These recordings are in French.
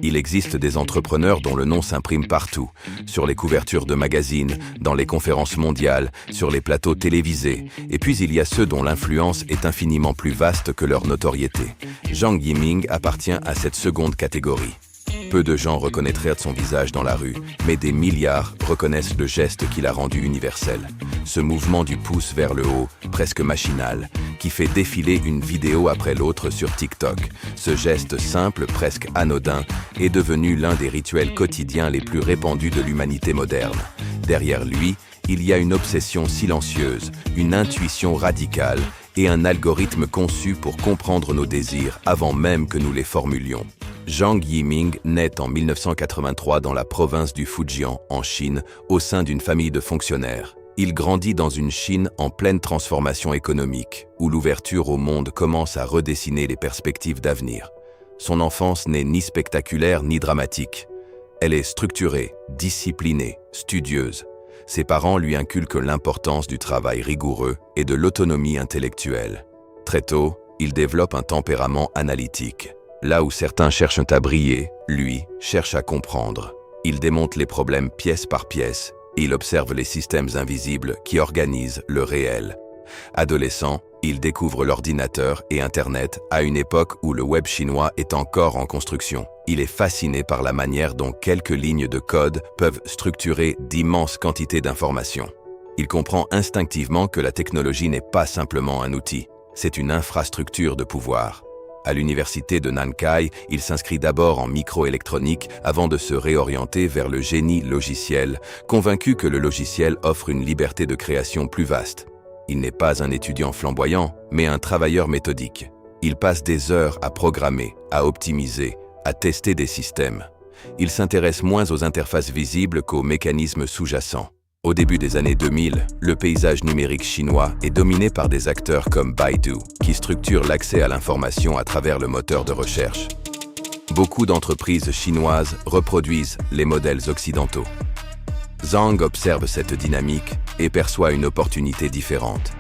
Il existe des entrepreneurs dont le nom s'imprime partout, sur les couvertures de magazines, dans les conférences mondiales, sur les plateaux télévisés. Et puis il y a ceux dont l'influence est infiniment plus vaste que leur notoriété. Zhang Yiming appartient à cette seconde catégorie. Peu de gens reconnaîtraient son visage dans la rue, mais des milliards reconnaissent le geste qui l'a rendu universel. Ce mouvement du pouce vers le haut, presque machinal, qui fait défiler une vidéo après l'autre sur TikTok. Ce geste simple, presque anodin, est devenu l'un des rituels quotidiens les plus répandus de l'humanité moderne. Derrière lui, il y a une obsession silencieuse, une intuition radicale et un algorithme conçu pour comprendre nos désirs avant même que nous les formulions. Zhang Yiming naît en 1983 dans la province du Fujian, en Chine, au sein d'une famille de fonctionnaires. Il grandit dans une Chine en pleine transformation économique, où l'ouverture au monde commence à redessiner les perspectives d'avenir. Son enfance n'est ni spectaculaire ni dramatique. Elle est structurée, disciplinée, studieuse. Ses parents lui inculquent l'importance du travail rigoureux et de l'autonomie intellectuelle. Très tôt, il développe un tempérament analytique. Là où certains cherchent à briller, lui cherche à comprendre. Il démonte les problèmes pièce par pièce. Il observe les systèmes invisibles qui organisent le réel. Adolescent, il découvre l'ordinateur et Internet à une époque où le web chinois est encore en construction. Il est fasciné par la manière dont quelques lignes de code peuvent structurer d'immenses quantités d'informations. Il comprend instinctivement que la technologie n'est pas simplement un outil, c'est une infrastructure de pouvoir. À l'université de Nankai, il s'inscrit d'abord en microélectronique avant de se réorienter vers le génie logiciel, convaincu que le logiciel offre une liberté de création plus vaste. Il n'est pas un étudiant flamboyant, mais un travailleur méthodique. Il passe des heures à programmer, à optimiser, à tester des systèmes. Il s'intéresse moins aux interfaces visibles qu'aux mécanismes sous-jacents. Au début des années 2000, le paysage numérique chinois est dominé par des acteurs comme Baidu, qui structurent l'accès à l'information à travers le moteur de recherche. Beaucoup d'entreprises chinoises reproduisent les modèles occidentaux. Zhang observe cette dynamique et perçoit une opportunité différente.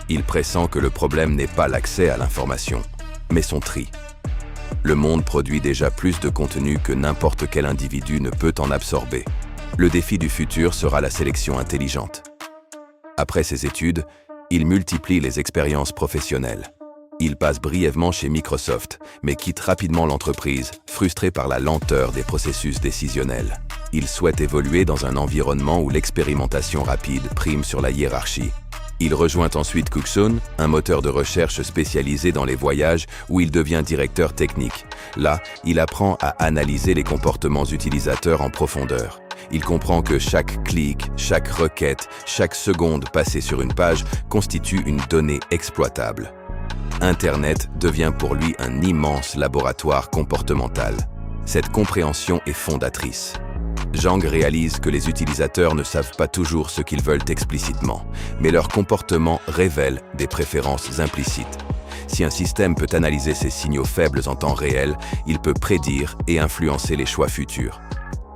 Il pressent que le problème n'est pas l'accès à l'information, mais son tri. Le monde produit déjà plus de contenu que n'importe quel individu ne peut en absorber. Le défi du futur sera la sélection intelligente. Après ses études, il multiplie les expériences professionnelles. Il passe brièvement chez Microsoft, mais quitte rapidement l'entreprise, frustré par la lenteur des processus décisionnels. Il souhaite évoluer dans un environnement où l'expérimentation rapide prime sur la hiérarchie. Il rejoint ensuite Cooksun, un moteur de recherche spécialisé dans les voyages où il devient directeur technique. Là, il apprend à analyser les comportements utilisateurs en profondeur. Il comprend que chaque clic, chaque requête, chaque seconde passée sur une page constitue une donnée exploitable. Internet devient pour lui un immense laboratoire comportemental. Cette compréhension est fondatrice. Zhang réalise que les utilisateurs ne savent pas toujours ce qu'ils veulent explicitement, mais leur comportement révèle des préférences implicites. Si un système peut analyser ces signaux faibles en temps réel, il peut prédire et influencer les choix futurs.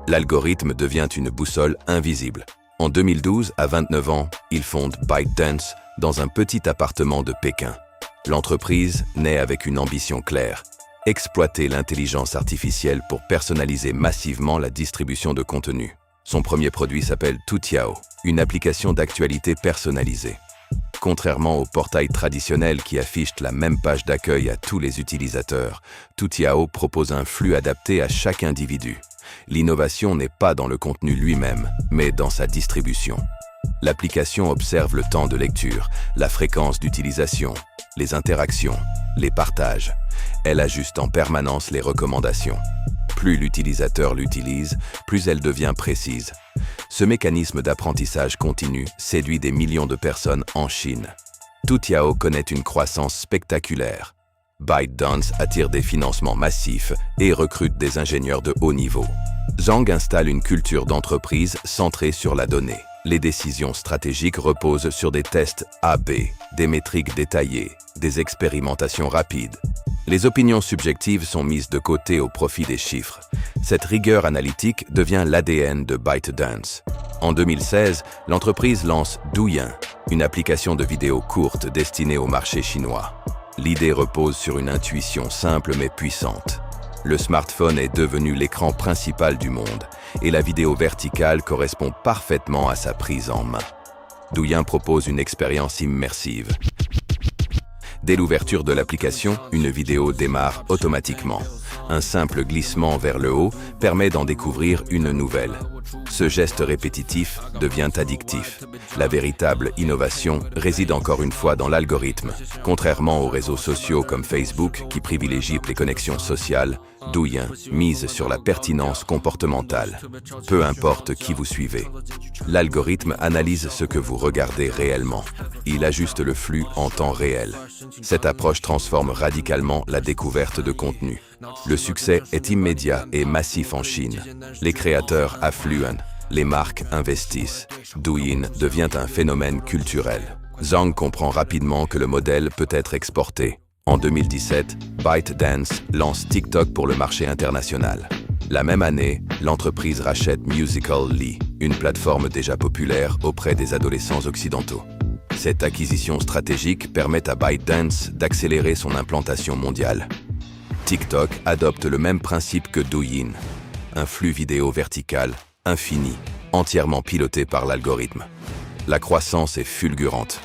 L'algorithme devient une boussole invisible. En 2012, à 29 ans, il fonde ByteDance dans un petit appartement de Pékin. L'entreprise naît avec une ambition claire: exploiter l'intelligence artificielle pour personnaliser massivement la distribution de contenu. Son premier produit s'appelle Toutiao, une application d'actualité personnalisée. Contrairement aux portails traditionnels qui affichent la même page d'accueil à tous les utilisateurs, Toutiao propose un flux adapté à chaque individu. L'innovation n'est pas dans le contenu lui-même, mais dans sa distribution. L'application observe le temps de lecture, la fréquence d'utilisation, les interactions, les partages. Elle ajuste en permanence les recommandations. Plus l'utilisateur l'utilise, plus elle devient précise. Ce mécanisme d'apprentissage continu séduit des millions de personnes en Chine. Toutiao connaît une croissance spectaculaire. ByteDance attire des financements massifs et recrute des ingénieurs de haut niveau. Zhang installe une culture d'entreprise centrée sur la donnée. Les décisions stratégiques reposent sur des tests A/B, des métriques détaillées, des expérimentations rapides. Les opinions subjectives sont mises de côté au profit des chiffres. Cette rigueur analytique devient l'ADN de ByteDance. En 2016, l'entreprise lance Douyin, une application de vidéos courtes destinée au marché chinois. L'idée repose sur une intuition simple mais puissante. Le smartphone est devenu l'écran principal du monde et la vidéo verticale correspond parfaitement à sa prise en main. Douyin propose une expérience immersive. Dès l'ouverture de l'application, une vidéo démarre automatiquement. Un simple glissement vers le haut permet d'en découvrir une nouvelle. Ce geste répétitif devient addictif. La véritable innovation réside encore une fois dans l'algorithme. Contrairement aux réseaux sociaux comme Facebook qui privilégient les connexions sociales, Douyin mise sur la pertinence comportementale. Peu importe qui vous suivez. L'algorithme analyse ce que vous regardez réellement. Il ajuste le flux en temps réel. Cette approche transforme radicalement la découverte de contenu. Le succès est immédiat et massif en Chine. Les créateurs affluent, les marques investissent. Douyin devient un phénomène culturel. Zhang comprend rapidement que le modèle peut être exporté. En 2017, ByteDance lance TikTok pour le marché international. La même année, l'entreprise rachète Musical.ly, une plateforme déjà populaire auprès des adolescents occidentaux. Cette acquisition stratégique permet à ByteDance d'accélérer son implantation mondiale. TikTok adopte le même principe que Douyin, un flux vidéo vertical, infini, entièrement piloté par l'algorithme. La croissance est fulgurante.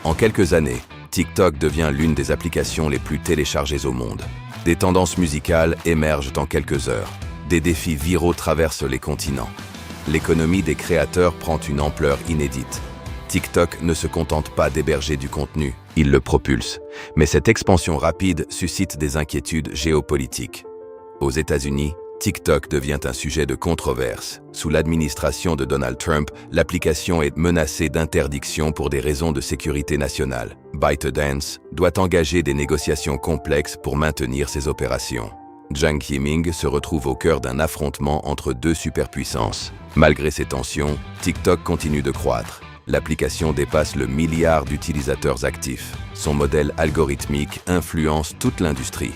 En quelques années, TikTok devient l'une des applications les plus téléchargées au monde. Des tendances musicales émergent en quelques heures. Des défis viraux traversent les continents. L'économie des créateurs prend une ampleur inédite. TikTok ne se contente pas d'héberger du contenu, il le propulse. Mais cette expansion rapide suscite des inquiétudes géopolitiques. Aux États-Unis, TikTok devient un sujet de controverse. Sous l'administration de Donald Trump, l'application est menacée d'interdiction pour des raisons de sécurité nationale. ByteDance doit engager des négociations complexes pour maintenir ses opérations. Jiang Yiming se retrouve au cœur d'un affrontement entre deux superpuissances. Malgré ces tensions, TikTok continue de croître. L'application dépasse le milliard d'utilisateurs actifs. Son modèle algorithmique influence toute l'industrie.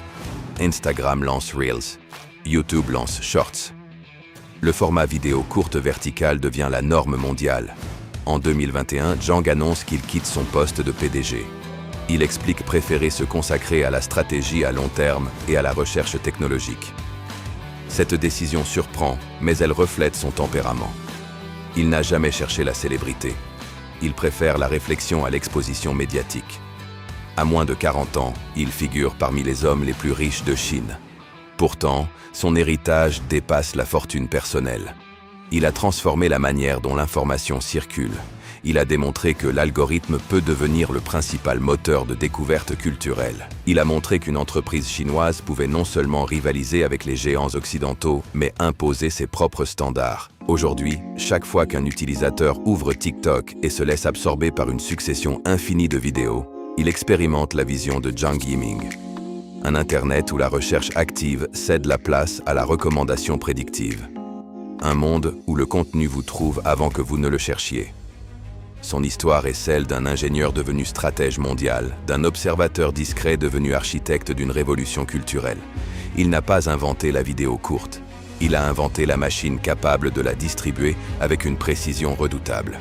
Instagram lance Reels. YouTube lance Shorts. Le format vidéo courte verticale devient la norme mondiale. En 2021, Zhang annonce qu'il quitte son poste de PDG. Il explique préférer se consacrer à la stratégie à long terme et à la recherche technologique. Cette décision surprend, mais elle reflète son tempérament. Il n'a jamais cherché la célébrité. Il préfère la réflexion à l'exposition médiatique. À moins de 40 ans, il figure parmi les hommes les plus riches de Chine. Pourtant, son héritage dépasse la fortune personnelle. Il a transformé la manière dont l'information circule. Il a démontré que l'algorithme peut devenir le principal moteur de découverte culturelle. Il a montré qu'une entreprise chinoise pouvait non seulement rivaliser avec les géants occidentaux, mais imposer ses propres standards. Aujourd'hui, chaque fois qu'un utilisateur ouvre TikTok et se laisse absorber par une succession infinie de vidéos, il expérimente la vision de Jiang Yiming. Un Internet où la recherche active cède la place à la recommandation prédictive. Un monde où le contenu vous trouve avant que vous ne le cherchiez. Son histoire est celle d'un ingénieur devenu stratège mondial, d'un observateur discret devenu architecte d'une révolution culturelle. Il n'a pas inventé la vidéo courte. Il a inventé la machine capable de la distribuer avec une précision redoutable.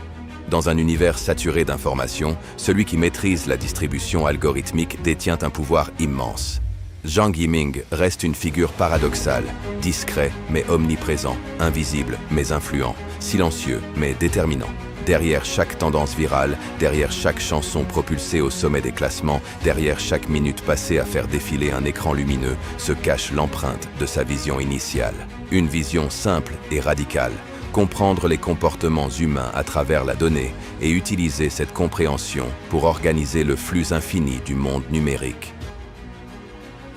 Dans un univers saturé d'informations, celui qui maîtrise la distribution algorithmique détient un pouvoir immense. Jiang Yiming reste une figure paradoxale, discret mais omniprésent, invisible mais influent, silencieux mais déterminant. Derrière chaque tendance virale, derrière chaque chanson propulsée au sommet des classements, derrière chaque minute passée à faire défiler un écran lumineux, se cache l'empreinte de sa vision initiale. Une vision simple et radicale. Comprendre les comportements humains à travers la donnée et utiliser cette compréhension pour organiser le flux infini du monde numérique.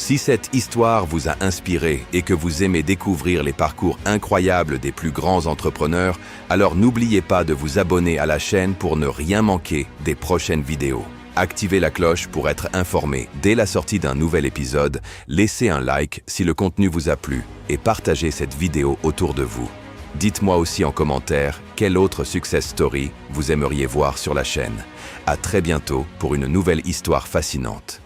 Si cette histoire vous a inspiré et que vous aimez découvrir les parcours incroyables des plus grands entrepreneurs, alors n'oubliez pas de vous abonner à la chaîne pour ne rien manquer des prochaines vidéos. Activez la cloche pour être informé dès la sortie d'un nouvel épisode, laissez un like si le contenu vous a plu et partagez cette vidéo autour de vous. Dites-moi aussi en commentaire quelle autre success story vous aimeriez voir sur la chaîne. À très bientôt pour une nouvelle histoire fascinante.